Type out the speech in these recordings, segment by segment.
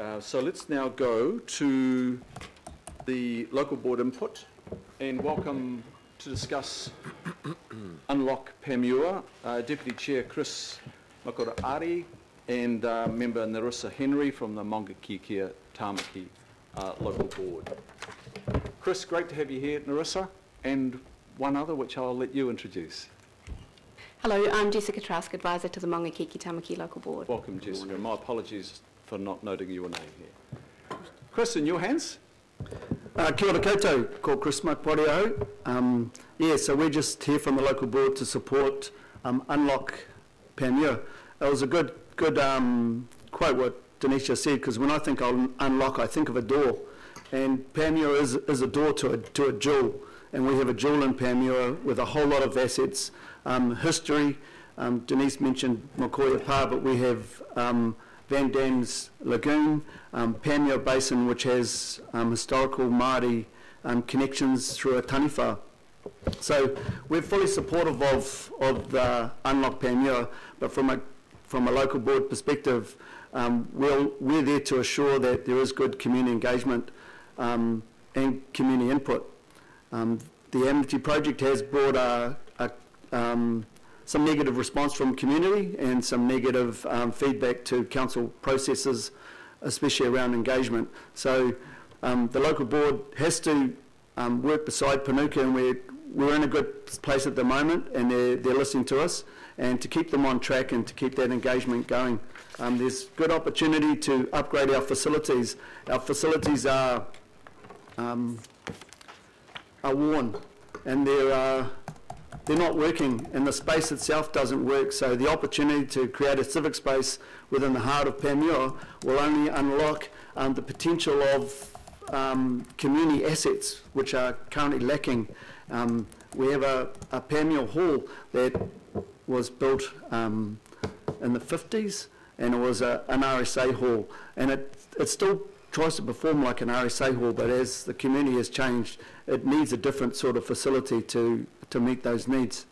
So let's now go to the local board input and welcome to discuss Unlock Panmure, Deputy Chair Chris Makuraari and Member Nerissa Henry from the Maungakiekia Tāmaki local board. Chris, great to have you here, Nerissa, and one other which I'll let you introduce. Hello, I'm Jessica Trask, Advisor to the Maungakiekia Tāmaki local board. Welcome, Jessica. My apologies for not noting your name here. Chris, in your hands? Kia ora koutou, ko Chris Makuraari. Yeah, so we're just here from the local board to support Unlock Panmure. It was a good quote what Denisha said, because when I think of unlock, I think of a door. And Panmure is a door to a jewel. And we have a jewel in Panmure with a whole lot of assets, history. Denise mentioned Mokoia Pa, but we have Van Dam's Lagoon, Panmure Basin, which has historical Māori connections through a taniwha. So we're fully supportive of the Unlock Panmure, but from a local board perspective, we're there to assure that there is good community engagement and community input. The Amity project has brought some negative response from community and some negative feedback to council processes, especially around engagement. So the local board has to work beside Panuku, and we're in a good place at the moment, and they're listening to us, and to keep them on track and to keep that engagement going. There's good opportunity to upgrade our facilities. Our facilities are worn, and they're not working, and the space itself doesn't work. So the opportunity to create a civic space within the heart of Panmure will only unlock the potential of community assets which are currently lacking. We have a Panmure Hall that was built in the 50s, and it was an RSA hall, and it still tries to perform like an RSA hall, but as the community has changed, it needs a different sort of facility to meet those needs.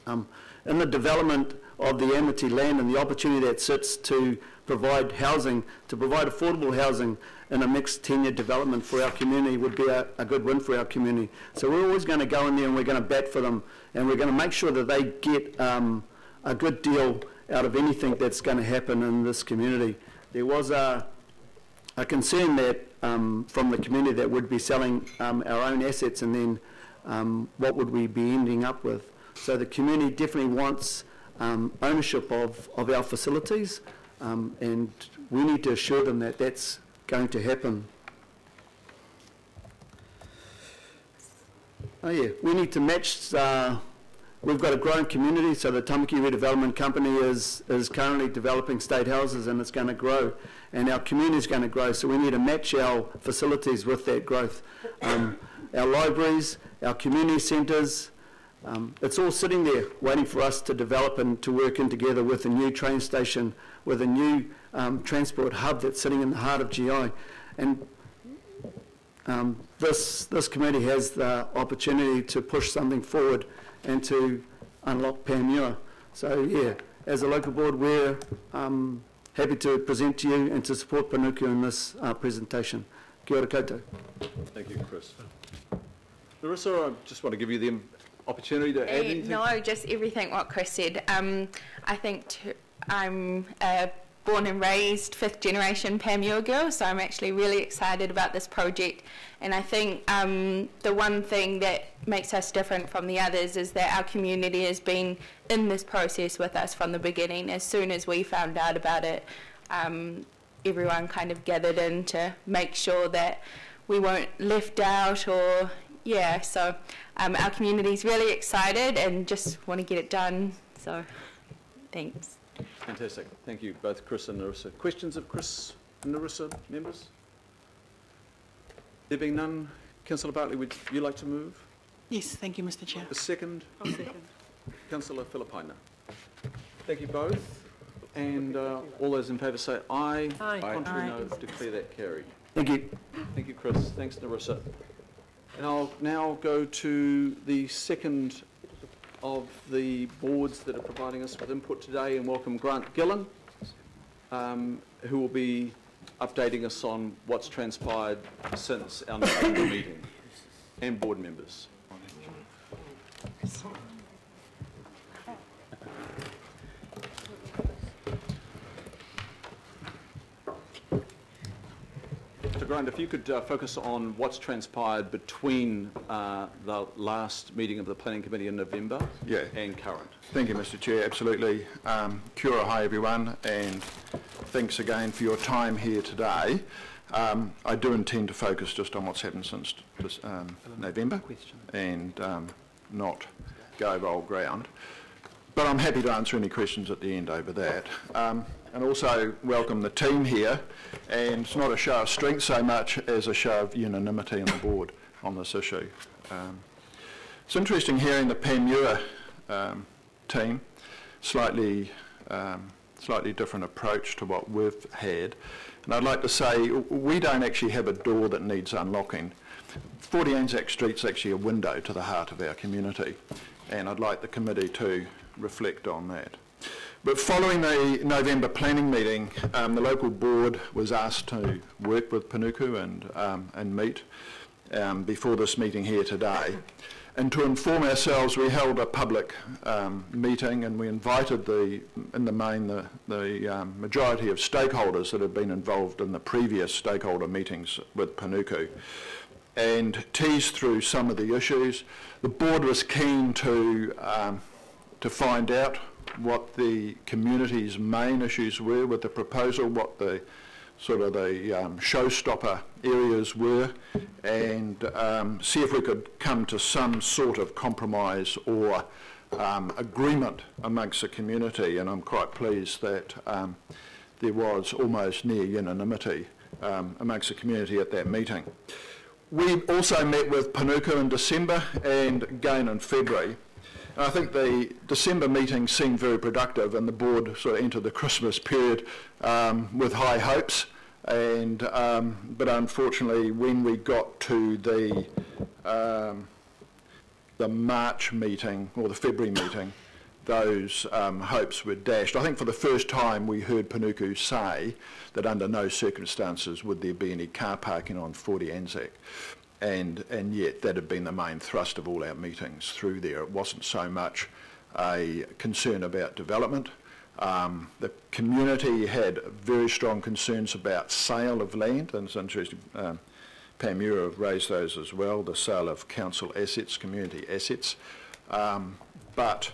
In the development of the Amity land and the opportunity that sits to provide housing, to provide affordable housing in a mixed tenure development for our community would be a good win for our community. So we're always going to go in there and we're going to bat for them, and we're going to make sure that they get a good deal out of anything that's going to happen in this community. There was a concern that from the community that we'd be selling our own assets, and then what would we be ending up with. So the community definitely wants ownership of our facilities, and we need to assure them that that's going to happen. Oh yeah, we need to match, we've got a growing community, so the Tamaki Redevelopment Company is currently developing state houses, and it's going to grow, and our community is going to grow, so we need to match our facilities with that growth. Our libraries, our community centres, it's all sitting there waiting for us to develop and to work in together with a new train station, with a new transport hub that's sitting in the heart of GI. And this committee has the opportunity to push something forward and to unlock Panmure. So yeah, as a local board, we're happy to present to you and to support Panuku in this presentation. Kia ora koutou. Thank you, Chris. Nerissa, I just want to give you the opportunity to add anything. No, just everything what Chris said. I think I'm born and raised fifth generation Panmure girl, so I'm actually really excited about this project, and I think the one thing that makes us different from the others is that our community has been in this process with us from the beginning. As soon as we found out about it, everyone kind of gathered in to make sure that we weren't left out, or yeah, so our community's really excited and just want to get it done, so thanks. Fantastic. Thank you, both Chris and Nerissa. Questions of Chris and Nerissa, members? There being none, Councillor Bartley, would you like to move? Yes, thank you, Mr. Chair. A second? I'll second. Councillor Filipaina. Thank you both. And all those in favour say aye. Aye. Contrary, Aye. no. Declare that carried. Thank you. Thank you, Chris. Thanks, Nerissa. And I'll now go to the second of the boards that are providing us with input today, and welcome Grant Gillen, who will be updating us on what's transpired since our November meeting, and board members. So, Grant, if you could focus on what's transpired between the last meeting of the Planning Committee in November and current. Thank you, Mr. Chair. Absolutely. Kia ora, hi everyone, and thanks again for your time here today. I do intend to focus just on what's happened since this, November and not go over old ground. But I'm happy to answer any questions at the end over that. And also welcome the team here. And it's not a show of strength so much as a show of unanimity on the board on this issue. It's interesting hearing the Panmure team, slightly different approach to what we've had. And I'd like to say we don't actually have a door that needs unlocking. 40 Anzac Street's actually a window to the heart of our community, and I'd like the committee to reflect on that. But following the November planning meeting, the local board was asked to work with Panuku and meet before this meeting here today. And to inform ourselves, we held a public meeting, and we invited in the main the majority of stakeholders that had been involved in the previous stakeholder meetings with Panuku, and teased through some of the issues. The board was keen to find out what the community's main issues were with the proposal, what the sort of the showstopper areas were, and see if we could come to some sort of compromise or agreement amongst the community. And I'm quite pleased that there was almost near unanimity amongst the community at that meeting. We also met with Panuku in December and again in February. And I think the December meeting seemed very productive, and the board sort of entered the Christmas period with high hopes. And but unfortunately, when we got to the March meeting or the February meeting, those hopes were dashed. I think for the first time we heard Panuku say that under no circumstances would there be any car parking on 40 Anzac. And yet that had been the main thrust of all our meetings through there. It wasn't so much a concern about development. The community had very strong concerns about sale of land, and it's interesting, Panmure have raised those as well, the sale of council assets, community assets. But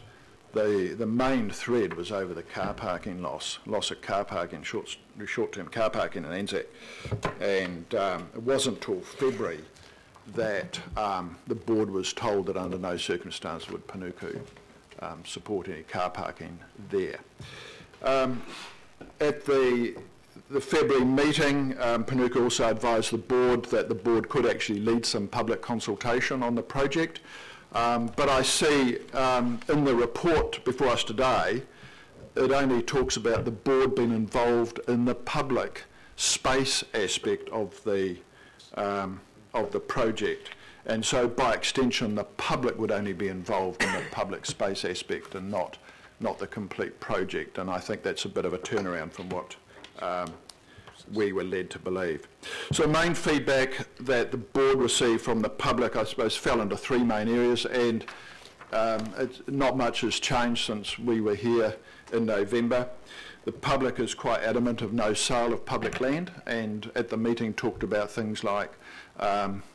the main thread was over the car parking loss of car parking, short-term car parking in Anzac. And it wasn't till February that the board was told that under no circumstance would Panuku support any car parking there. At the February meeting, Panuku also advised the board that the board could actually lead some public consultation on the project. But I see in the report before us today, it only talks about the board being involved in the public space aspect of the project. And so by extension, the public would only be involved in the public space aspect and not the complete project. And I think that's a bit of a turnaround from what we were led to believe. So main feedback that the board received from the public, I suppose, fell into three main areas, and not much has changed since we were here in November. The public is quite adamant of no sale of public land, and at the meeting talked about things like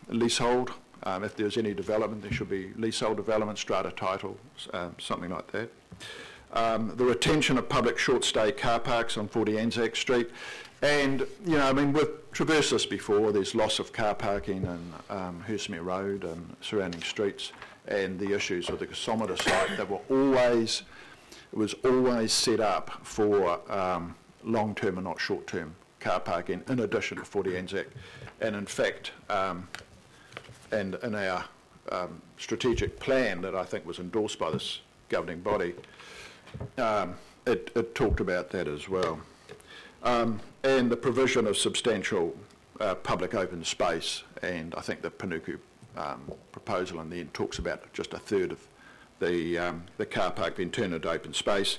leasehold. If there's any development, there should be leasehold development, strata title, something like that. The retention of public short-stay car parks on 40 Anzac Street. And, you know, I mean, we've traversed this before. There's loss of car parking on Hurstmere Road and surrounding streets, and the issues with the gasometer site that were always, it was always set up for long-term and not short-term car parking in addition to 40 Anzac. And in fact, and in our strategic plan that I think was endorsed by this governing body, it talked about that as well. And the provision of substantial public open space, and I think the Panuku proposal in the end talks about just a third of the car park being turned into open space,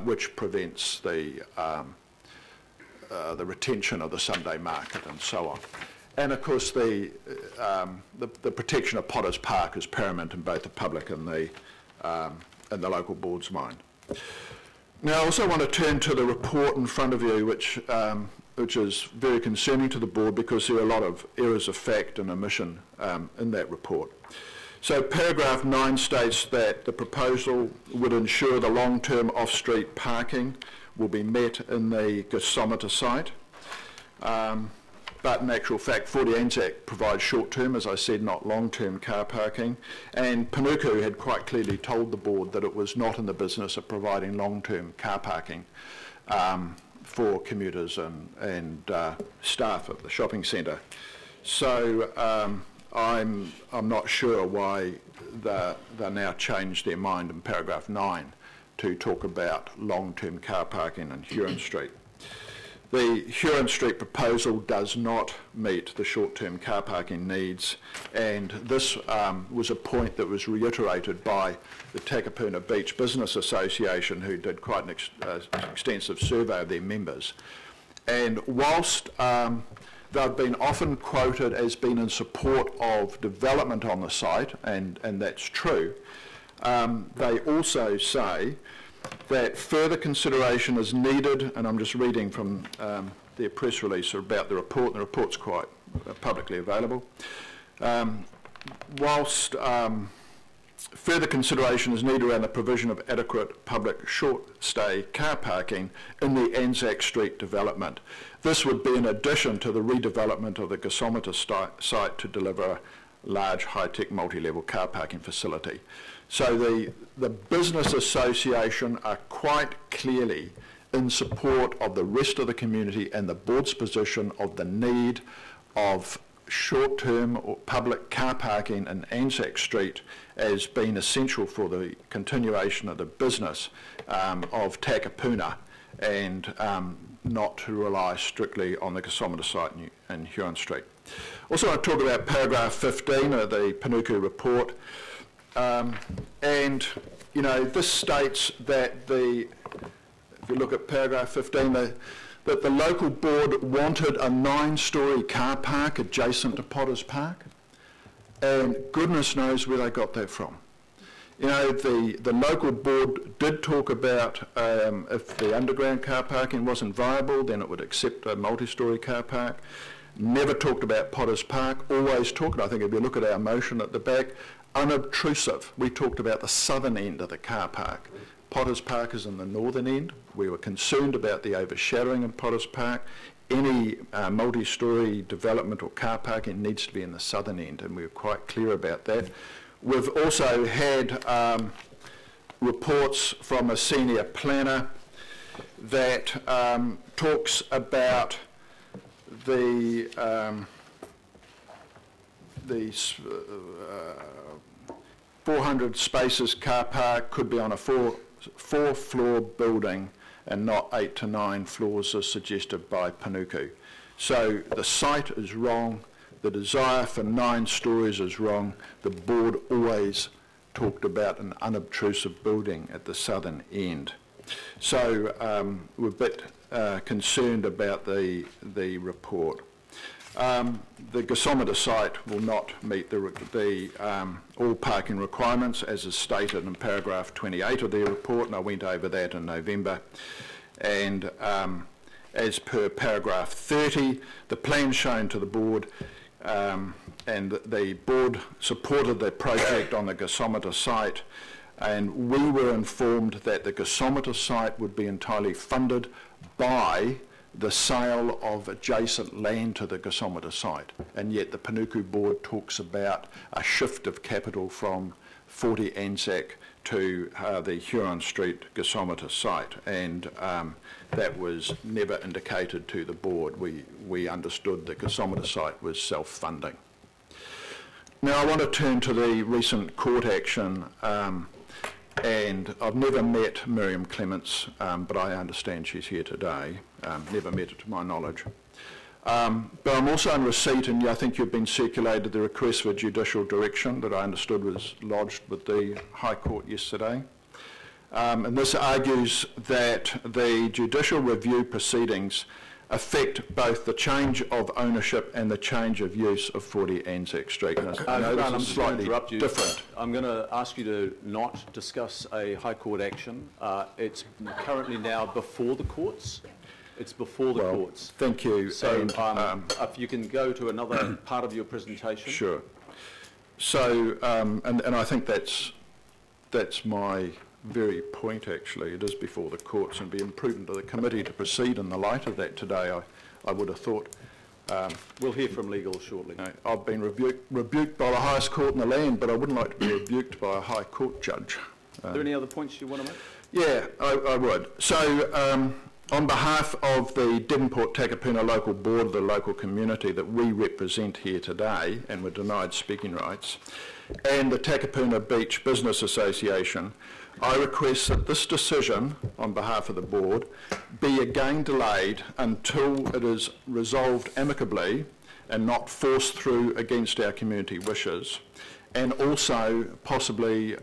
which prevents the retention of the Sunday market and so on. And of course the protection of Potters Park is paramount in both the public and the local board's mind. Now I also want to turn to the report in front of you, which is very concerning to the board because there are a lot of errors of fact and omission in that report. So paragraph 9 states that the proposal would ensure the long-term off-street parking will be met in the gasometer site. But in actual fact, 40 Anzac provides short-term, as I said, not long-term car parking. And Panuku had quite clearly told the board that it was not in the business of providing long-term car parking for commuters and staff at the shopping centre. So I'm not sure why they now changed their mind in paragraph 9 to talk about long-term car parking in Huron Street. The Huron Street proposal does not meet the short-term car parking needs, and this was a point that was reiterated by the Takapuna Beach Business Association, who did quite an extensive survey of their members. And whilst they've been often quoted as being in support of development on the site, and that's true, they also say that further consideration is needed, and I'm just reading from their press release about the report, and the report's quite publicly available. Whilst further consideration is needed around the provision of adequate public short-stay car parking in the Anzac Street development. This would be in addition to the redevelopment of the gasometer site to deliver a large high-tech multi-level car parking facility. So the Business Association are quite clearly in support of the rest of the community and the board's position of the need of short-term or public car parking in Anzac Street as being essential for the continuation of the business of Takapuna, and not to rely strictly on the gasometer site in Huron Street. Also, I want to talk about paragraph 15 of the Panuku report. And, you know, this states that if you look at paragraph 15, that the local board wanted a 9-storey car park adjacent to Potters Park. And goodness knows where they got that from. You know, the local board did talk about if the underground car parking wasn't viable, then it would accept a multi-storey car park. Never talked about Potters Park, always talked, I think if you look at our motion at the back, unobtrusive. We talked about the southern end of the car park. Potters Park is in the northern end. We were concerned about the overshadowing of Potters Park. Any multi-storey development or car parking needs to be in the southern end, and we were quite clear about that. We've also had reports from a senior planner that talks about the 400 spaces car park could be on a four-floor building and not 8 to 9 floors as suggested by Panuku. So the site is wrong, the desire for 9 stories is wrong. The board always talked about an unobtrusive building at the southern end. So we're a bit concerned about the report. The gasometer site will not meet the all parking requirements as is stated in paragraph 28 of their report, and I went over that in November. And as per paragraph 30, the plan shown to the board and the board supported the project on the gasometer site, and we were informed that the gasometer site would be entirely funded by the sale of adjacent land to the gasometer site, and yet the Panuku board talks about a shift of capital from 40 Anzac to the Huron Street gasometer site, and that was never indicated to the board. We understood the gasometer site was self-funding. Now I want to turn to the recent court action, and I've never met Miriam Clements, but I understand she's here today. Never met her to my knowledge. But I'm also in receipt, and I think you've been circulated the request for judicial direction that I understood was lodged with the High Court yesterday. And this argues that the judicial review proceedings affect both the change of ownership and the change of use of 40 Anzac Street. And I know Grant, I'm this is just going to slightly interrupt you. different. I'm going to ask you to not discuss a High Court action. It's currently now before the courts. It's before the courts. Thank you. So And, if you can go to another part of your presentation. sure. So, and I think that's my very point, actually. It is before the courts, and be imprudent of the committee to proceed in the light of that today, I would have thought. We'll hear from legal shortly. You know, I've been rebuked by the highest court in the land, but I wouldn't like to be rebuked by a high court judge. Are there any other points you want to make? Yeah, I would. So, on behalf of the Devonport Takapuna Local Board, the local community that we represent here today and were denied speaking rights, and the Takapuna Beach Business Association, I request that this decision on behalf of the board be again delayed until it is resolved amicably and not forced through against our community wishes, and also possibly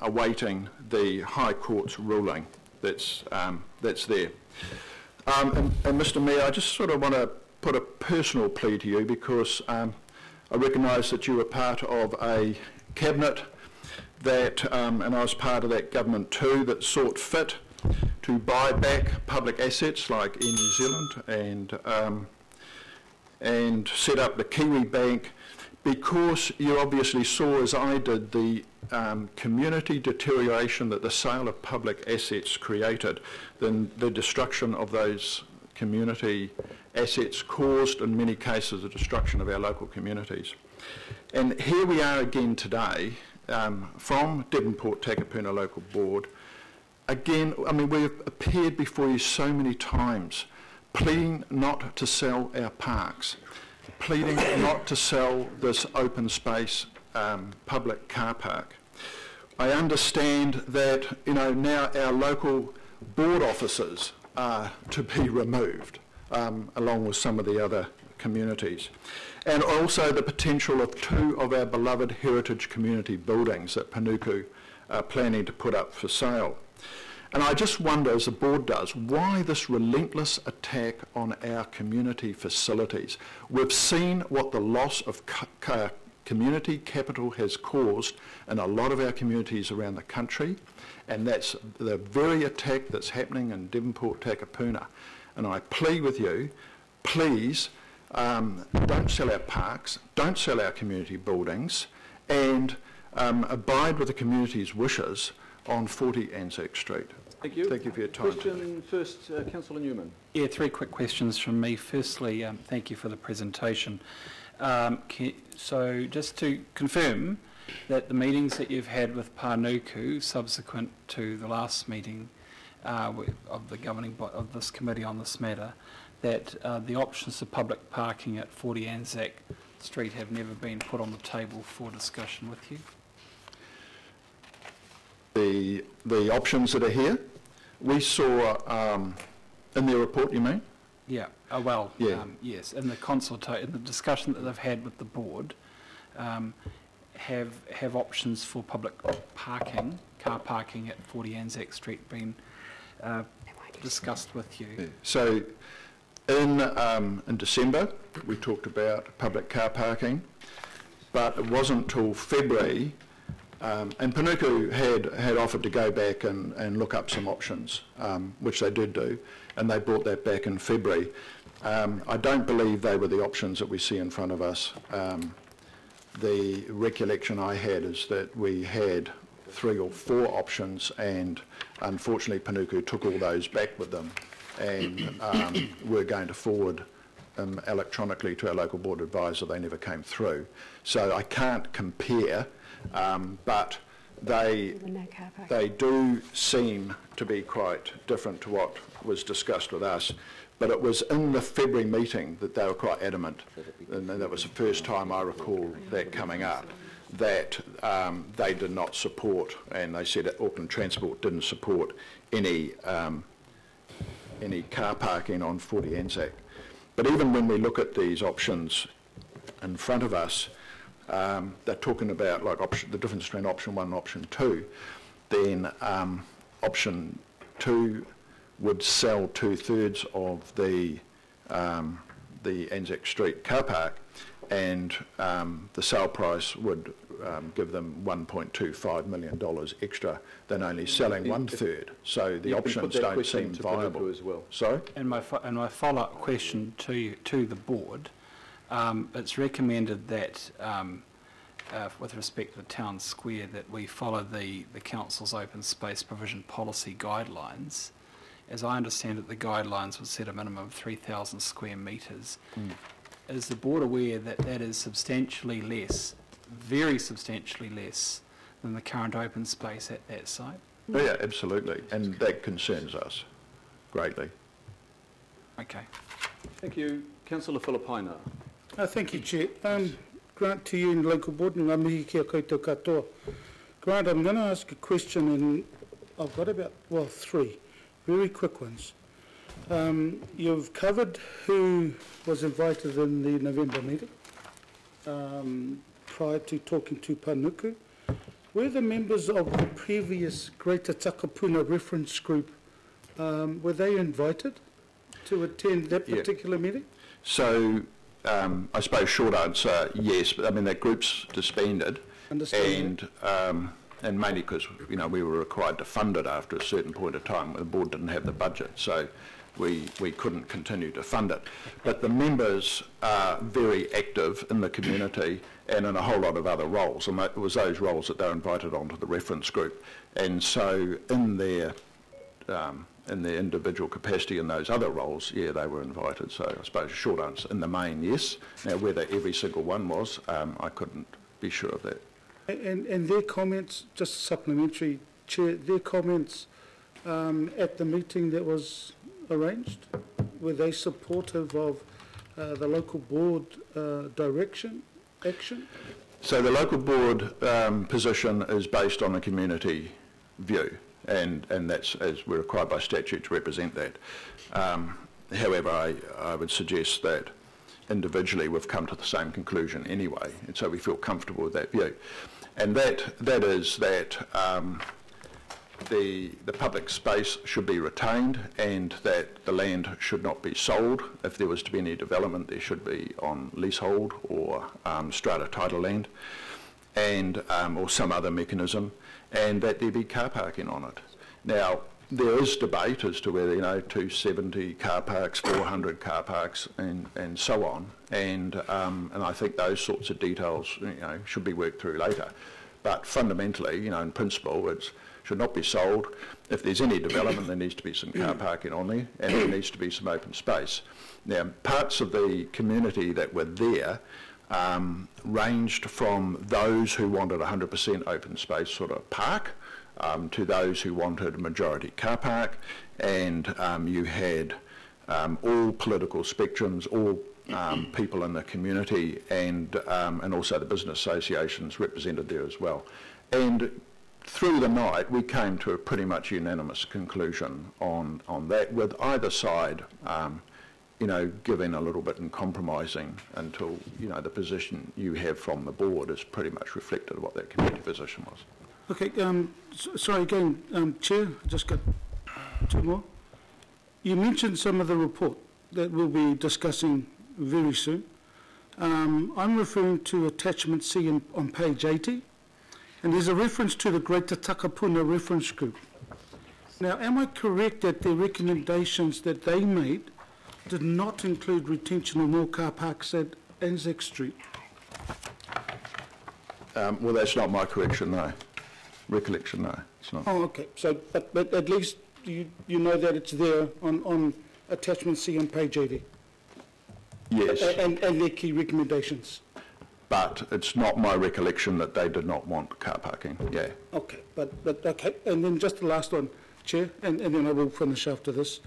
awaiting the High Court's ruling that's there. And Mr Mayor, I just sort of want to put a personal plea to you, because I recognise that you were part of a cabinet that, and I was part of that government too, that sought fit to buy back public assets like Air New Zealand and set up the Kiwi Bank, because you obviously saw, as I did, the community deterioration that the sale of public assets created, then the destruction of those community assets caused, in many cases, the destruction of our local communities. And here we are again today, from Devonport Takapuna Local Board. Again, I mean, we've appeared before you so many times, pleading not to sell our parks, pleading not to sell this open space public car park. I understand that, you know, now our local board officers are to be removed, along with some of the other communities. And also the potential of 2 of our beloved heritage community buildings that Panuku are planning to put up for sale. And I just wonder, as the board does, why this relentless attack on our community facilities? We've seen what the loss of community capital has caused in a lot of our communities around the country, and that's the very attack that's happening in Devonport Takapuna. And I plead with you, please, don't sell our parks, don't sell our community buildings, and abide with the community's wishes on 40 Anzac Street. Thank you. Thank you for your time. Question first, Councillor Newman. Yeah, 3 quick questions from me. Firstly, thank you for the presentation. So just to confirm that the meetings that you've had with Panuku subsequent to the last meeting of the governing of this committee on this matter, that the options of public parking at 40 Anzac Street have never been put on the table for discussion with you? The options that are here, we saw in their report, you mean? Yeah. Yes. In the discussion that they've had with the board, have options for public parking, car parking at 40 Anzac Street been discussed with you? Yeah. So, in December, we talked about public car parking, but it wasn't till February. And Panuku had offered to go back and look up some options, which they did do, and they brought that back in February. I don't believe they were the options that we see in front of us. The recollection I had is that we had 3 or 4 options, and unfortunately Panuku took all those back with them, and we're going to forward electronically to our local board advisor. They never came through. So I can't compare. But they do seem to be quite different to what was discussed with us. But it was in the February meeting that they were quite adamant, and that was the first time I recall that coming up, that they did not support, and they said that Auckland Transport didn't support any car parking on 40 Anzac. But even when we look at these options in front of us, they're talking about like the difference between option 1 and option 2. Then option 2 would sell 2/3 of the the Anzac Street car park, and the sale price would give them $1.25 million extra than only selling one-third. So the options don't seem viable. As well. Sorry? And my follow-up question to the board, it's recommended that with respect to the town square that we follow the council's open space provision policy guidelines. As I understand it, the guidelines would set a minimum of 3,000 square metres. Is the board aware that that is substantially less, very substantially less, than the current open space at that site? Oh, yeah, absolutely, and that concerns us greatly. Okay. Thank you. Councillor Filipaina. Thank you, Chair. Grant to you and local board, and ngā mihi kia koutou katoa. Grant, I'm going to ask a question, and I've got about, well, 3 very quick ones. You've covered who was invited in the November meeting prior to talking to Panuku. Were the members of the previous Greater Takapuna reference group, were they invited to attend that particular meeting? So, I suppose short answer, yes, but I mean that group's disbanded, and mainly because we were required to fund it after a certain point of time. The board didn't have the budget, so we couldn't continue to fund it. But the members are very active in the community and in a whole lot of other roles, and it was those roles that they were invited onto the reference group. And so in their individual capacity in those other roles, yeah, they were invited. So I suppose a short answer, in the main, yes. Now, whether every single one was, I couldn't be sure of that. And their comments, just supplementary, Chair, their comments at the meeting that was arranged, were they supportive of the local board action? So the local board position is based on a community view, and that's as we're required by statute to represent that. However, I would suggest that individually we've come to the same conclusion anyway, and so we feel comfortable with that view. And that is that the public space should be retained, and that the land should not be sold. If there was to be any development, there should be on leasehold or strata title land, and or some other mechanism, and that there be car parking on it. Now, there is debate as to whether 270 car parks, 400 car parks, and so on, and I think those sorts of details should be worked through later. But fundamentally, in principle, it should not be sold. If there's any development, there needs to be some car parking on there, and there needs to be some open space. Now, parts of the community that were there ranged from those who wanted 100% open space sort of park, to those who wanted majority car park, and you had all political spectrums, all people in the community, and also the business associations represented there as well. And through the night, we came to a pretty much unanimous conclusion on that, with either side, giving a little bit and compromising until, the position you have from the board is pretty much reflected of what that community position was. Okay, sorry again, Chair, just got 2 more. You mentioned some of the report that we'll be discussing very soon. I'm referring to attachment C on page 80, and there's a reference to the Greater Takapuna reference group. Now, am I correct that the recommendations that they made did not include retention of more car parks at Anzac Street? Well, that's not my recollection, no, it's not. Oh, okay. So, but at least you know that it's there on attachment C on page 80. Yes. And their key recommendations. But it's not my recollection that they did not want car parking, yeah. Okay, but okay. And then just the last one, Chair, and then I will finish after this.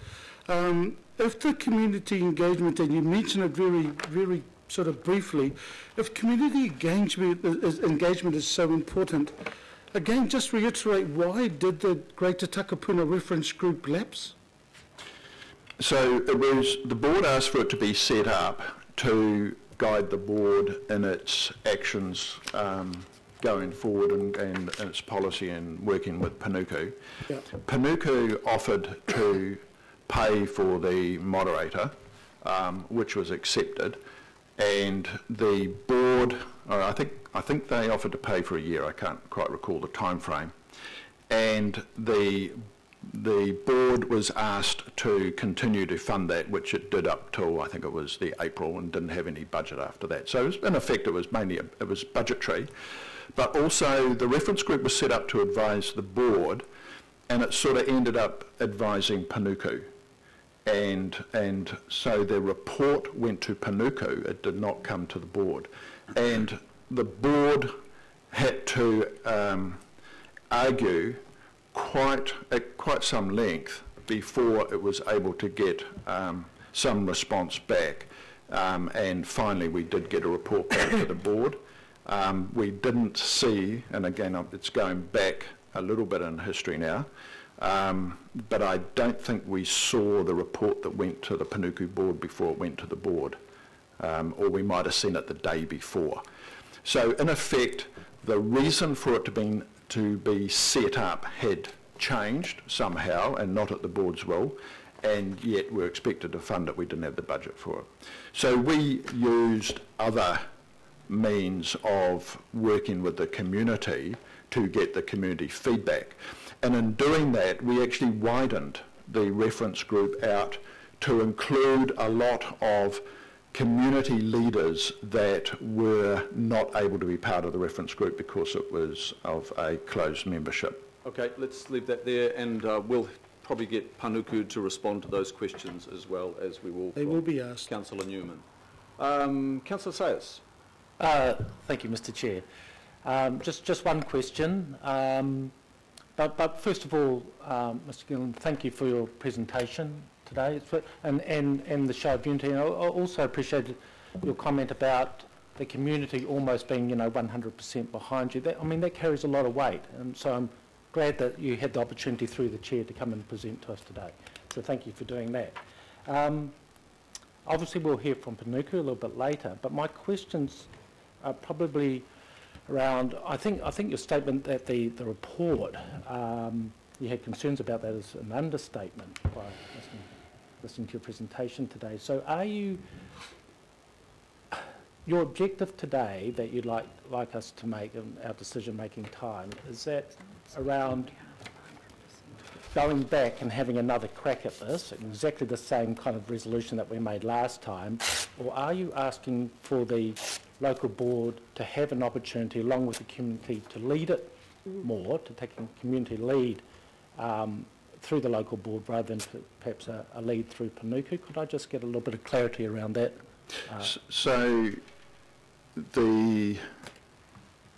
If the community engagement, and you mentioned it very, very sort of briefly, if community engagement is so important, again, just reiterate, why did the Greater Takapuna reference group lapse? So it was, the board asked for it to be set up to guide the board in its actions going forward and its policy and working with Panuku. Yeah. Panuku offered to pay for the moderator which was accepted, and the board, I think they offered to pay for a year. I can't quite recall the time frame, and the board was asked to continue to fund that, which it did up till I think it was the April, and didn't have any budget after that. So in effect, it was mainly it was budgetary, but also the reference group was set up to advise the board, and it sort of ended up advising Panuku, and so the report went to Panuku. It did not come to the board, and the board had to argue at quite some length before it was able to get some response back, and finally we did get a report back to the board. We didn't see, and again it's going back a little bit in history now, but I don't think we saw the report that went to the Panuku board before it went to the board, or we might have seen it the day before. So in effect, the reason for it to be set up had changed somehow, and not at the board's will, and yet we're expected to fund it. We didn't have the budget for it. So we used other means of working with the community to get the community feedback. And in doing that, we actually widened the reference group out to include a lot of community leaders that were not able to be part of the reference group because it was of a closed membership. Okay, let's leave that there, and we'll probably get Panuku to respond to those questions as well as we will. They will be asked. Councillor Newman. Councillor Sayers. Thank you, Mr. Chair. Just one question. But first of all, Mr. Gillen, thank you for your presentation today, and the show of unity. And I also appreciated your comment about the community almost being, 100% behind you. That carries a lot of weight, and so I'm glad that you had the opportunity through the chair to come and present to us today. So thank you for doing that. Obviously, we'll hear from Panuku a little bit later, but my questions are probably around. I think your statement that the report, you had concerns about that as an understatement by listening to your presentation today. So are you, your objective today that you'd like us to make in our decision-making time, is that around going back and having another crack at this, exactly the same kind of resolution that we made last time, or are you asking for the local board to have an opportunity, along with the community, to lead it more, to take a community lead through the local board rather than perhaps a lead through Panuku? Could I just get a little bit of clarity around that? So the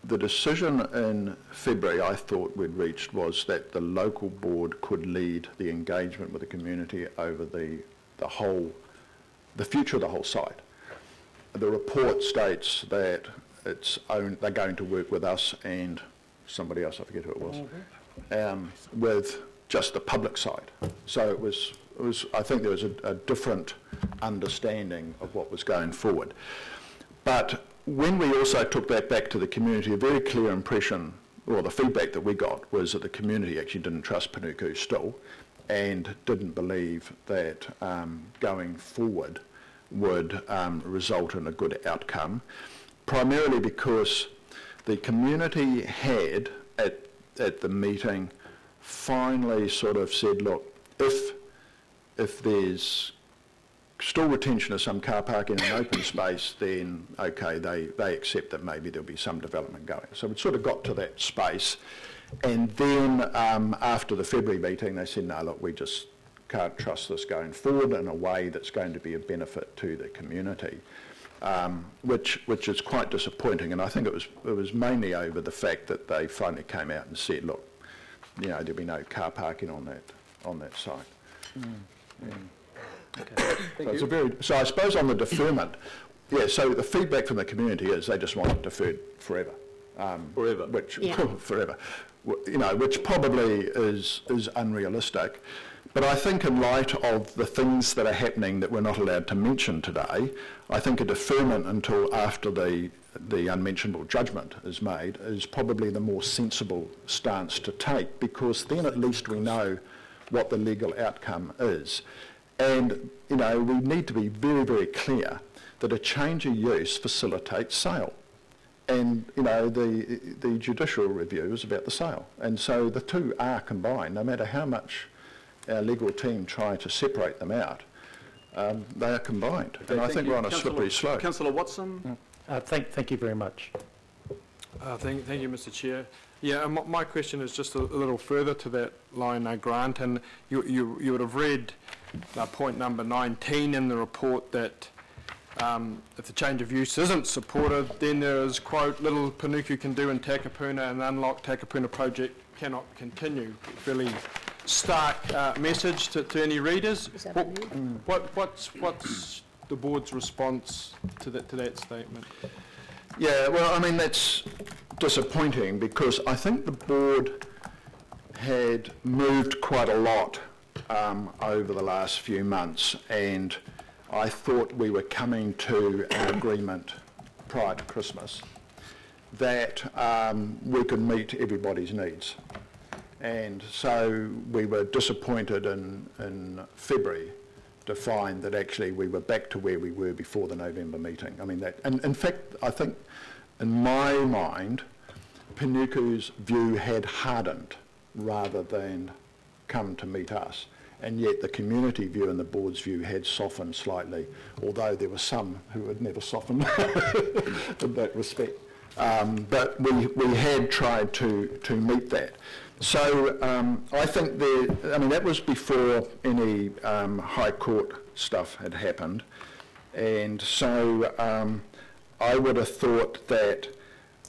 decision in February I thought we'd reached was that the local board could lead the engagement with the community over the future of the whole site. The report states that they're going to work with us and somebody else, I forget who it was, with just the public side. So it was I think there was a different understanding of what was going forward. But when we also took that back to the community, a very clear impression, or the feedback that we got, was that the community actually didn't trust Panuku still, and didn't believe that going forward would result in a good outcome, primarily because the community had, at the meeting, finally sort of said, look, if there's still retention of some car parking in an open space, then okay, they accept that maybe there'll be some development going. So we sort of got to that space, and then after the February meeting, they said, no, look, we just can't trust this going forward in a way that's going to be a benefit to the community, which is quite disappointing. And I think it was mainly over the fact that they finally came out and said, look, there'll be no car parking on that site. Okay. So I suppose on the deferment, so the feedback from the community is they just want it deferred forever. Forever. Forever. Which probably is unrealistic. But I think in light of the things that are happening that we're not allowed to mention today, I think a deferment until after the unmentionable judgment is made is probably the more sensible stance to take, because then at least we know what the legal outcome is. And, you know, we need to be very, very clear that a change of use facilitates sale. And, you know, the judicial review is about the sale. And so the two are combined. No matter how much our legal team try to separate them out, they are combined. Okay, and I think we're on a slippery slope. Councillor Watson. Thank you very much. Thank you, Mr. Chair. Yeah, and my question is just a little further to that line, Grant, and you would have read point number 19 in the report that if the change of use isn't supported, then there is, quote, little Panuku can do in Takapuna, and the Unlock Takapuna project cannot continue. Fairly stark message to any readers. What's the board's response to that statement? Yeah, well, I mean, that's disappointing because I think the board had moved quite a lot over the last few months, and I thought we were coming to an agreement prior to Christmas that we could meet everybody's needs. And so we were disappointed in February to find that actually we were back to where we were before the November meeting. I mean, that, and in fact, I think in my mind, Panuku's view had hardened rather than come to meet us. And yet the community view and the board's view had softened slightly, although there were some who had never softened in that respect. But we had tried to meet that. So I think that was before any High Court stuff had happened. And so I would have thought that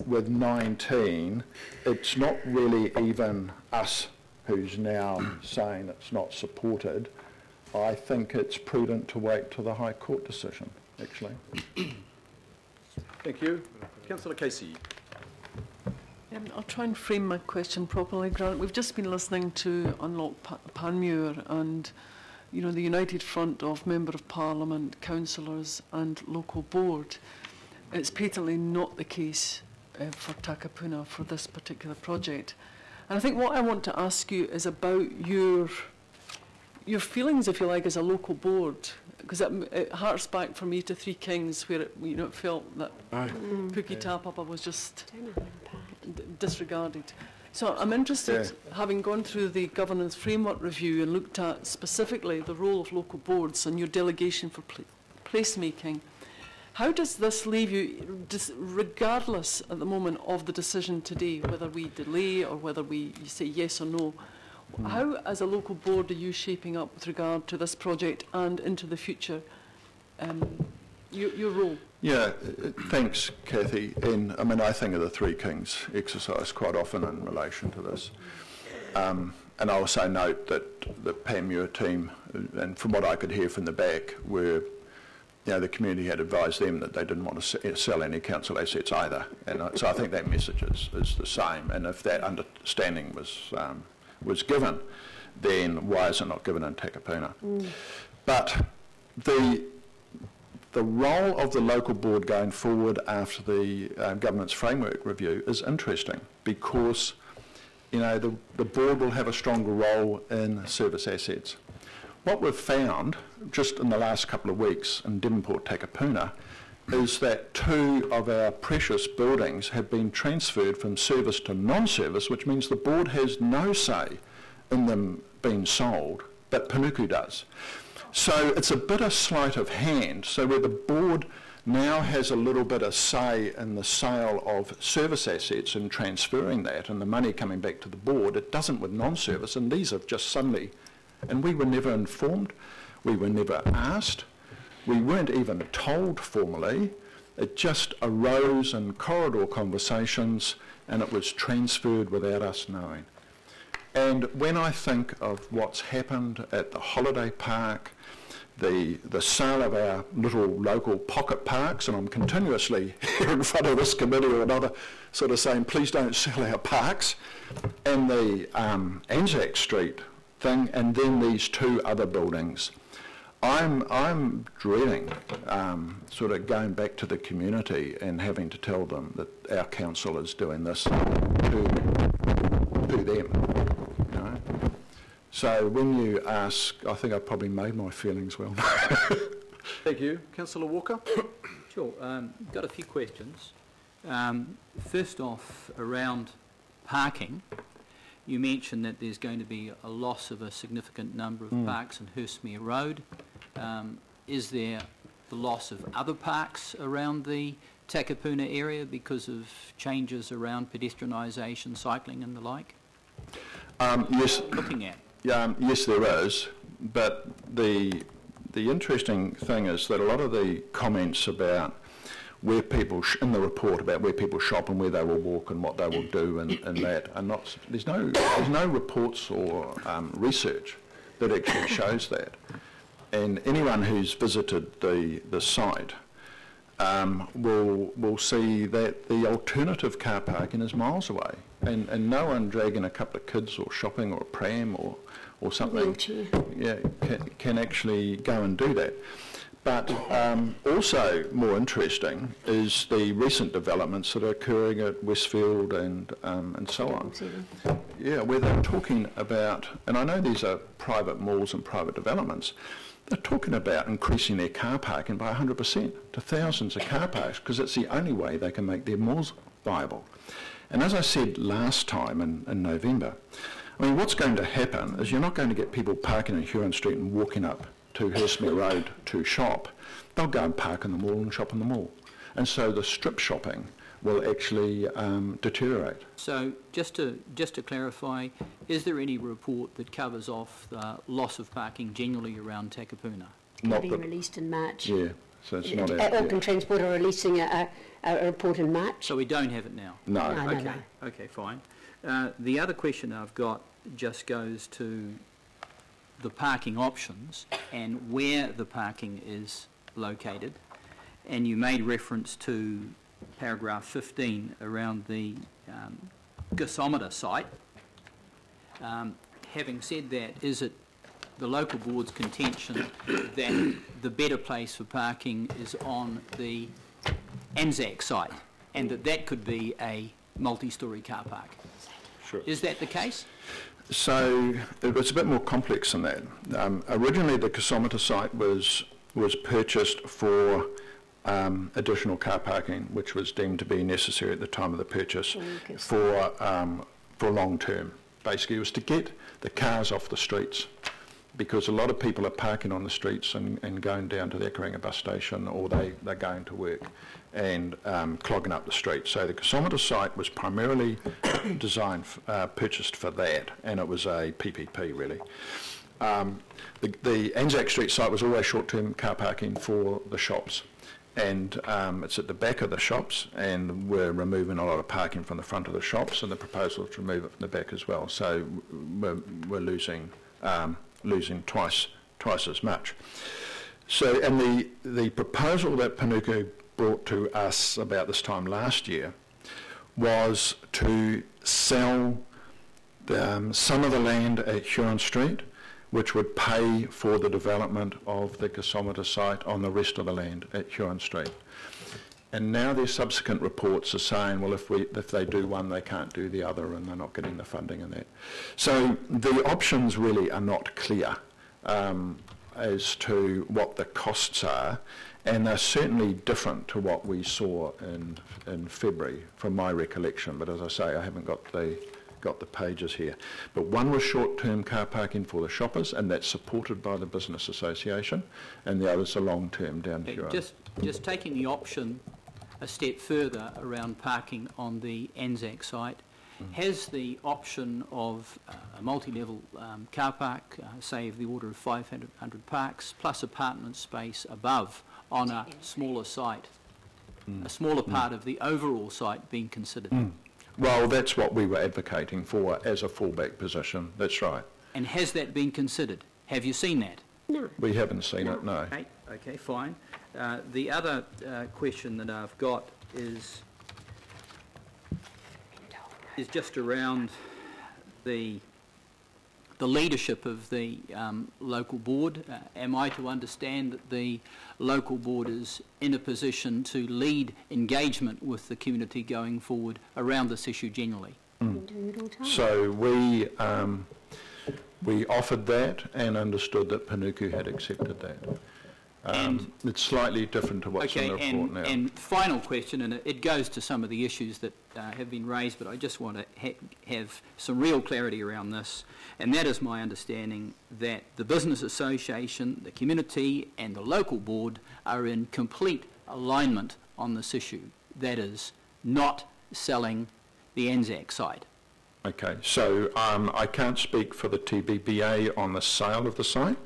with 19, it's not really even us who's now saying it's not supported. I think it's prudent to wait till the High Court decision, actually. Thank you. Councillor Casey. I'll try and frame my question properly, Grant. We've just been listening to Unlock Panmure and, you know, the united front of Member of Parliament, councillors and local board. It's patently not the case for Takapuna for this particular project. And I think what I want to ask you is about your feelings, if you like, as a local board, because it harks back for me to Three Kings, where it felt that Puki Tapapa was just disregarded. So I'm interested, having gone through the governance framework review and looked at specifically the role of local boards and your delegation for placemaking, how does this leave you, regardless at the moment of the decision today, whether we delay or whether you say yes or no, how, as a local board, are you shaping up with regard to this project and into the future, your role? Yeah, thanks, Kathy. And I mean, I think of the Three Kings exercise quite often in relation to this. And I also note that the Panmure team, and from what I could hear from the back, were, the community had advised them that they didn't want to sell any council assets either. And so I think that message is the same. And if that understanding was given, then why is it not given in Takapuna? But the role of the local board going forward after the governance framework review is interesting because, the board will have a stronger role in service assets. What we've found just in the last couple of weeks in Devonport Takapuna is that 2 of our precious buildings have been transferred from service to non-service, which means the board has no say in them being sold, but Panuku does. So it's a bit of sleight of hand. So where the board now has a little bit of say in the sale of service assets and transferring that and the money coming back to the board, it doesn't with non-service, and these have just suddenly, and we were never informed, we were never asked, we weren't even told formally, it just arose in corridor conversations and it was transferred without us knowing. And when I think of what's happened at the holiday park, the sale of our little local pocket parks, and I'm continuously here in front of this committee or another sort of saying, please don't sell our parks, and the Anzac Street thing, and then these 2 other buildings, I'm dreading sort of going back to the community and having to tell them that our council is doing this to them. So when you ask, I think I probably made my feelings well. Thank you. Councillor Walker? Sure. Got a few questions. First off, around parking, you mentioned that there's going to be a loss of a significant number of parks in Hurstmere Road. Is there the loss of other parks around the Takapuna area because of changes around pedestrianisation, cycling and the like? Yes. Looking at? Yes, there is, but the interesting thing is that a lot of the comments about where people, in the report about where people shop and where they will walk and what they will do and that, are not, there's no reports or research that actually shows that. And anyone who's visited the site will see that the alternative car parking is miles away, and no one dragging a couple of kids or shopping or a pram or something can actually go and do that. But also more interesting is the recent developments that are occurring at Westfield and so on. Yeah, where they're talking about, and I know these are private malls and private developments, they're talking about increasing their car parking by 100% to thousands of car parks, because it's the only way they can make their malls viable. And as I said last time in November, I mean, what's going to happen is you're not going to get people parking in Huron Street and walking up to Hurstmere Road to shop. They'll go and park in the mall and shop in the mall. And so the strip shopping will actually deteriorate. So just to clarify, is there any report that covers off the loss of parking generally around Takapuna? It'll be released in March. Yeah, so it's not out. Auckland Transport are releasing a report in March. So we don't have it now? No. Okay, okay, fine. The other question I've got just goes to the parking options and where the parking is located. And you made reference to paragraph 15 around the gasometer site. Having said that, is it the local board's contention that the better place for parking is on the Anzac site and that could be a multi-storey car park? Sure. Is that the case? So it was a bit more complex than that. Originally the gasometer site was purchased for additional car parking, which was deemed to be necessary at the time of the purchase for long term. Basically, it was to get the cars off the streets, because a lot of people are parking on the streets and going down to the Ekaringa bus station, or they're going to work and clogging up the street. So the gasometer site was primarily designed, purchased for that, and it was a PPP really. The Anzac Street site was always short-term car parking for the shops, and it's at the back of the shops, and we're removing a lot of parking from the front of the shops, and the proposal is to remove it from the back as well. So we're losing twice as much. So, and the proposal that Panuku brought to us about this time last year was to sell some of the land at Huron Street, which would pay for the development of the gasometer site on the rest of the land at Huron Street. And now their subsequent reports are saying, well, if they do one, they can't do the other, and they're not getting the funding and that. So the options really are not clear as to what the costs are, and they're certainly different to what we saw in February, from my recollection. But as I say, I haven't got the pages here. But one was short-term car parking for the shoppers, and that's supported by the Business Association, and the other's a long-term down here. Just taking the option a step further around parking on the Anzac site, has the option of a multi-level car park, say of the order of 500 parks, plus apartment space above on a smaller site, a smaller part of the overall site being considered? Well, that's what we were advocating for as a fallback position. That's right. And has that been considered? Have you seen that? No. We haven't seen it, no. Okay, fine. The other question that I've got is just around the leadership of the local board. Am I to understand that the local board is in a position to lead engagement with the community going forward around this issue generally? So we We offered that and understood that Panuku had accepted that. It's slightly different to what's in the report now. And final question, and it goes to some of the issues that have been raised, but I just want to have some real clarity around this, and that is my understanding that the Business Association, the community and the local board are in complete alignment on this issue. That is, not selling the Anzac site. Okay, so I can't speak for the TBBA on the sale of the site.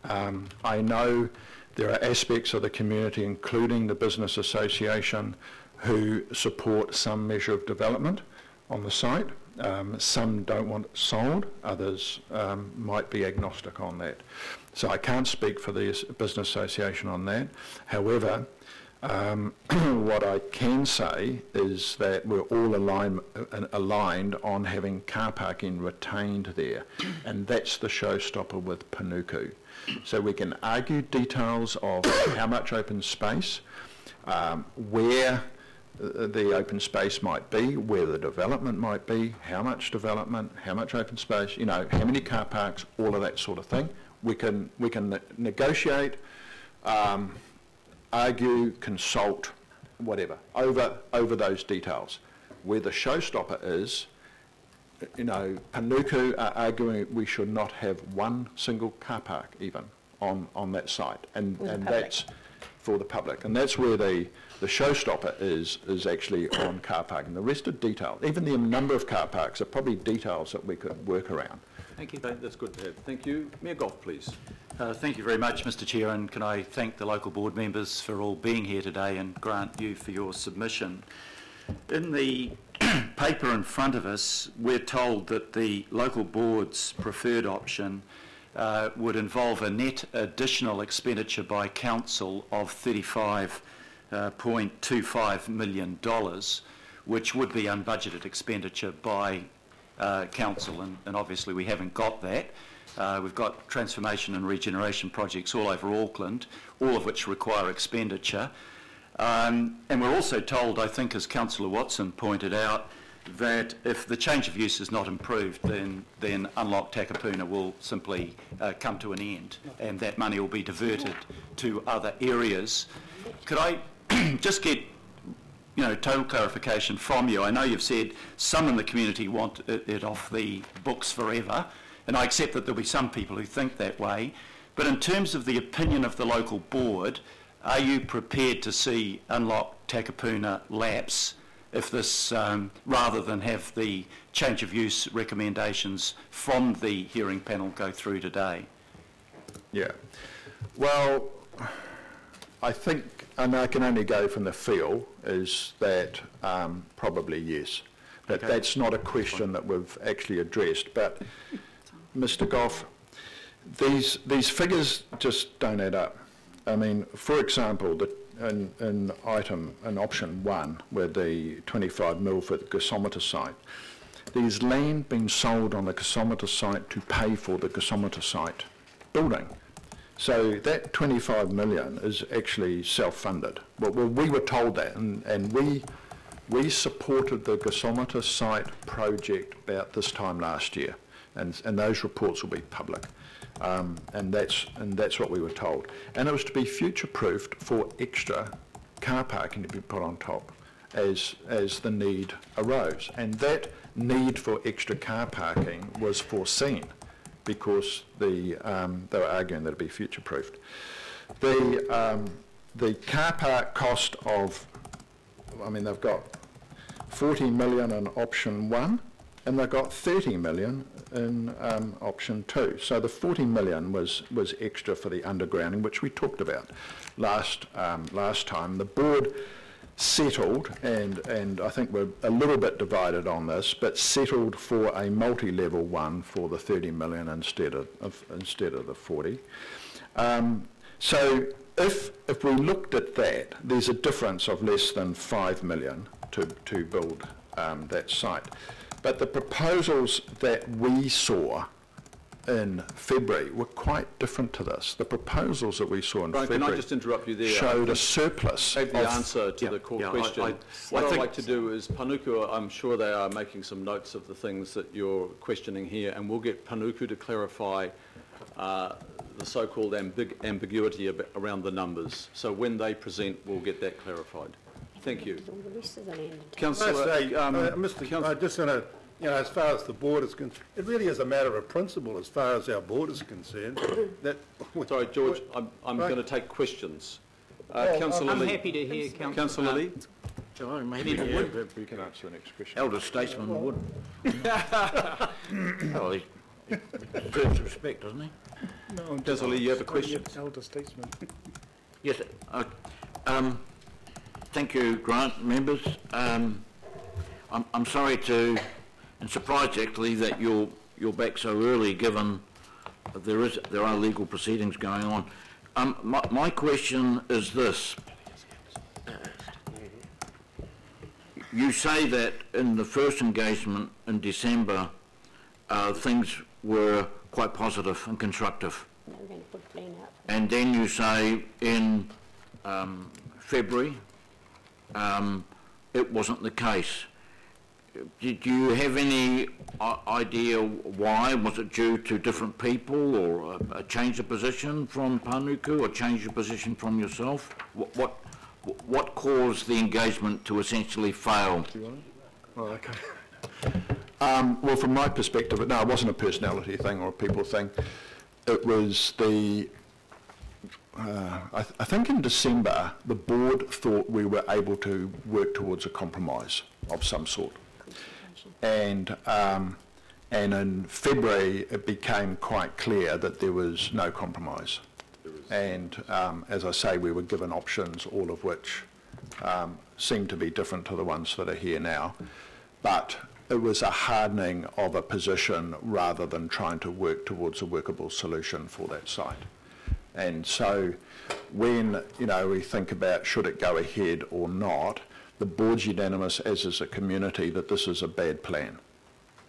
I know there are aspects of the community, including the Business Association, who support some measure of development on the site. Some don't want it sold, others might be agnostic on that. So I can't speak for the Business Association on that. However, what I can say is that we're all aligned on having car parking retained there, and that's the showstopper with Panuku. So we can argue details of how much open space, where the open space might be, where the development might be, how much development, how much open space, you know, how many car parks, all of that sort of thing. We can negotiate, argue, consult, whatever, over those details. Where the showstopper is, you know, Panuku are arguing we should not have one single car park even on that site, and that's for the public, and that's where the showstopper is actually on car parking. The rest are detail. Even the number of car parks are probably details that we could work around. Thank you. That's good to have. Thank you. Mayor Goff, please. Thank you very much, Mr Chair, and can I thank the local board members for all being here today, and Grant, you for your submission. In the paper in front of us, we're told that the local board's preferred option would involve a net additional expenditure by council of $35.25 million, which would be unbudgeted expenditure by council, and obviously we haven't got that. We've got transformation and regeneration projects all over Auckland, all of which require expenditure. And we're also told, I think, as Councillor Watson pointed out, that if the change of use is not improved, then Unlock Takapuna will simply come to an end, and that money will be diverted to other areas. Could I just get, you know, total clarification from you? I know you've said some in the community want it off the books forever, and I accept that there'll be some people who think that way, but in terms of the opinion of the local board, are you prepared to see Unlock Takapuna lapse if this, rather than have the change of use recommendations from the hearing panel go through today? Yeah. Well, I think, and I can only go from the feel, is that probably yes. But okay. That's not a question that we've actually addressed. But, Mr Goff, these figures just don't add up. I mean, for example, in option 1, with the 25 mil for the gasometer site, there's land being sold on the gasometer site to pay for the gasometer site building. So that 25 million is actually self-funded. Well, we were told that, and we supported the gasometer site project about this time last year, and those reports will be public. And that's what we were told. And it was to be future-proofed for extra car parking to be put on top as the need arose. And that need for extra car parking was foreseen because they were arguing that it would be future-proofed. The car park cost of, I mean, they've got 40 million in option 1, and they've got 30 million in option 2. So the 40 million was extra for the undergrounding, which we talked about last time. The board settled, and I think we're a little bit divided on this, but settled for a multi-level one for the 30 million instead of the 40. So if we looked at that, there's a difference of less than 5 million to build that site. But the proposals that we saw in February were quite different to this. The proposals that we saw in Brian, February can I just interrupt you there? showed a surplus. Gave the answer to the core question. What I'd think like to do is, Panuku, I'm sure they are making some notes of the things that you're questioning here, and we'll get Panuku to clarify the so-called ambiguity around the numbers. So when they present, we'll get that clarified. Thank you. Councillor, I just want to, as far as the board is concerned, it really is a matter of principle as far as our board is concerned. Sorry, George, I'm going to take questions. Councillor Lee. I'm happy to hear Councillor Lee. Maybe You can answer the next question. Elder statesman would. Well, he deserves respect, doesn't he? No, Councillor Lee, you have a question? Elder statesman. Yes. Thank you, Grant. Members, I'm sorry to, and surprised actually, that you're back so early, given there are legal proceedings going on. My question is this: you say that in the first engagement in December, things were quite positive and constructive, and then you say in February it wasn't the case. Did you have any idea why? Was it due to different people, or a change of position from Panuku, or change of position from yourself? What caused the engagement to essentially fail? Oh, okay. Well, from my perspective, no, it wasn't a personality thing or a people thing. It was the I think in December, the board thought we were able to work towards a compromise of some sort. And in February, it became quite clear that there was no compromise. And as I say, we were given options, all of which seem to be different to the ones that are here now. But it was a hardening of a position rather than trying to work towards a workable solution for that site. And so when, we think about should it go ahead or not, the board's unanimous, as is a community, that this is a bad plan.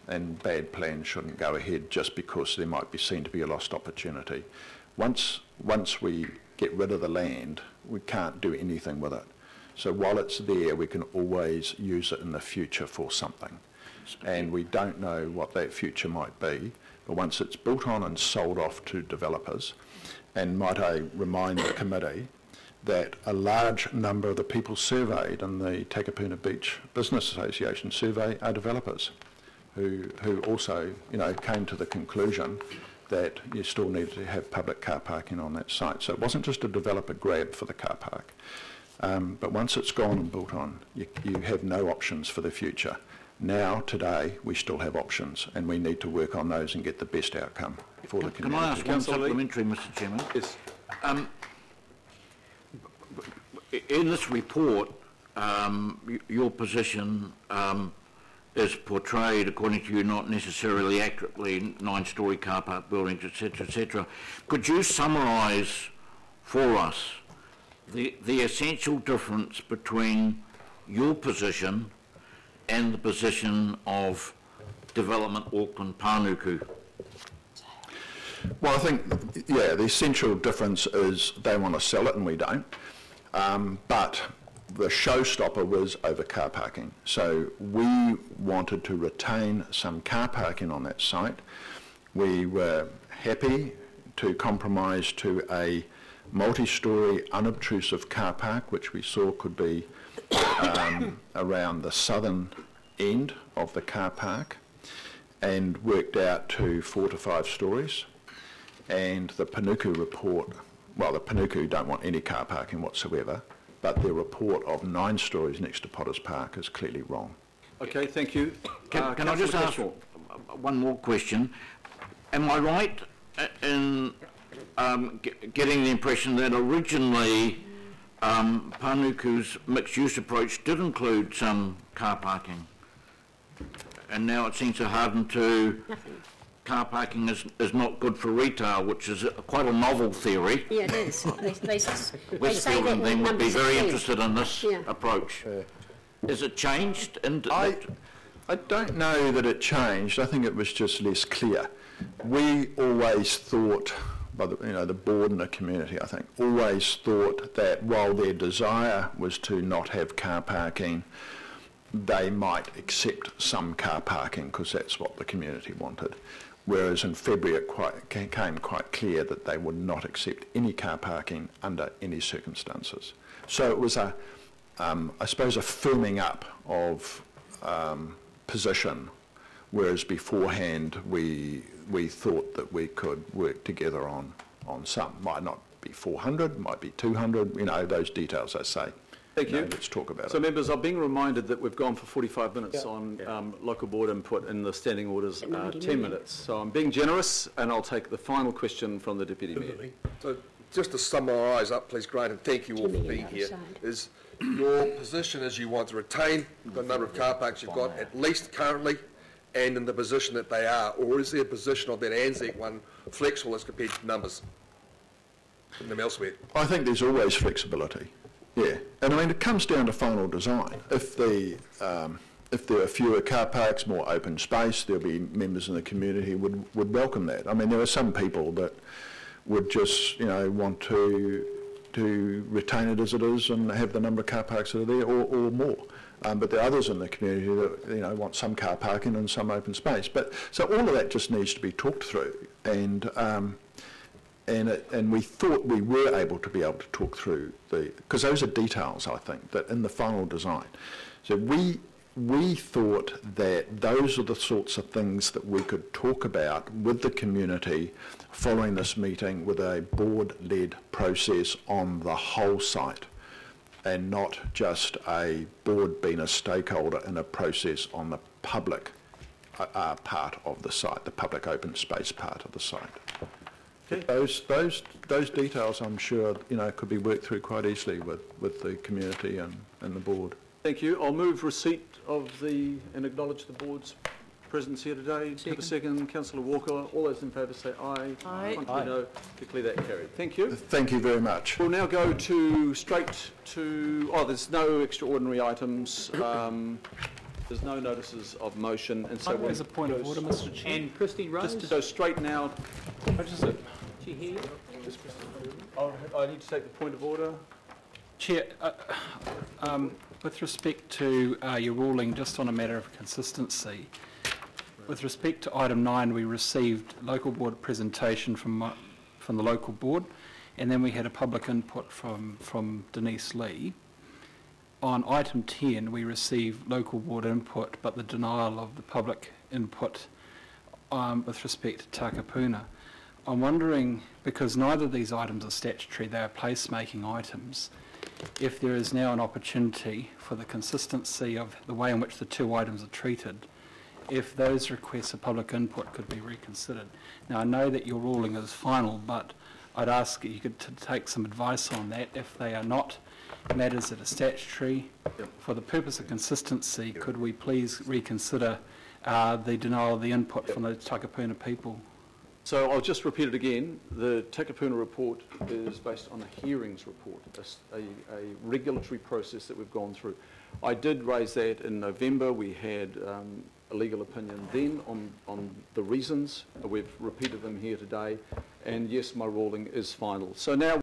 And bad plans shouldn't go ahead just because there might be seen to be a lost opportunity. Once we get rid of the land, we can't do anything with it. So while it's there, we can always use it in the future for something. And we don't know what that future might be, but once it's built on and sold off to developers, and might I remind the committee that a large number of the people surveyed in the Takapuna Beach Business Association survey are developers who also, came to the conclusion that you still needed to have public car parking on that site. So it wasn't just a developer grab for the car park. But once it's gone and built on, you have no options for the future. Now, today, we still have options, and we need to work on those and get the best outcome for the community. Can I ask one supplementary, Mr. Chairman? Yes. In this report, your position is portrayed, according to you, not necessarily accurately, 9-storey car park buildings, etc., etc. Could you summarise for us the essential difference between your position and the position of Development Auckland Panuku? Well, I think, the essential difference is they want to sell it and we don't. But the showstopper was over car parking. So we wanted to retain some car parking on that site. We were happy to compromise to a multi-storey unobtrusive car park, which we saw could be around the southern end of the car park, and worked out to 4 to 5 storeys. And the Panuku report, well, the Panuku don't want any car parking whatsoever, but their report of 9 storeys next to Potters Park is clearly wrong. Okay, thank you. Can I just ask one more question? Am I right in getting the impression that originally Panuku's mixed-use approach did include some car parking, and now it seems to harden to car parking is not good for retail, which is quite a novel theory? Yeah, it is. Westfield and them would be very interested in this approach. Has it changed? I don't know that it changed. I think it was just less clear. we always thought, by the board and the community, I think, always thought that while their desire was to not have car parking, they might accept some car parking because that's what the community wanted. Whereas in February it became quite clear that they would not accept any car parking under any circumstances. So it was I suppose, a firming up of position, whereas beforehand we thought that we could work together on some. Might not be 400, might be 200, those details, I say. Thank you. Let's talk about it. So members, I'm being reminded that we've gone for 45 minutes on local board input, and the standing orders are 10 minutes. So I'm being generous, and I'll take the final question from the Deputy Mayor. So just to summarise up, please, Grant, and thank you all for being here, is your position is you want to retain the number of car parks you've got, at least currently, and in the position that they are, or is there a position of that ANZAC one flexible as compared to numbers from them elsewhere? I think there's always flexibility. Yeah, and I mean it comes down to final design. If there are fewer car parks, more open space, there'll be members in the community would welcome that. I mean, there are some people that would just want to retain it as it is and have the number of car parks that are there or more. But there are others in the community that want some car parking and some open space. But so all of that just needs to be talked through, and we thought we were able to talk through because those are details, I think, that in the final design. So we thought that those are the sorts of things that we could talk about with the community following this meeting with a board-led process on the whole site, and not just a board being a stakeholder in a process on the public part of the site, the public open space part of the site. Okay. Those details, I'm sure, could be worked through quite easily with the community and the board. Thank you. I'll move receipt of and acknowledge the board's presence here today. Have a second. Councillor Walker. All those in favour say aye. Aye. Aye. No. Declare that carried. Thank you. Thank you very much. We'll now go straight to. There's no extraordinary items. There's no notices of motion, and so there's a point of order, Mr. Chair. And Christine Rose. Just to go straight now. She here? I need to take the point of order. Chair, with respect to your ruling, just on a matter of consistency, with respect to item 9, we received local board presentation from the local board, and then we had a public input from Denise Lee. On item 10, we received local board input, but the denial of the public input with respect to Takapuna. I'm wondering, because neither of these items are statutory, they are place-making items, if there is now an opportunity for the consistency of the way in which the two items are treated, if those requests of public input could be reconsidered. Now, I know that your ruling is final, but I'd ask you to take some advice on that. If they are not matters that are statutory, for the purpose of consistency, could we please reconsider the denial of the input from the Takapuna people? So I'll just repeat it again. The Takapuna report is based on a hearings report, a regulatory process that we've gone through. I did raise that in November. We had a legal opinion then on the reasons. We've repeated them here today. And yes, my ruling is final. So now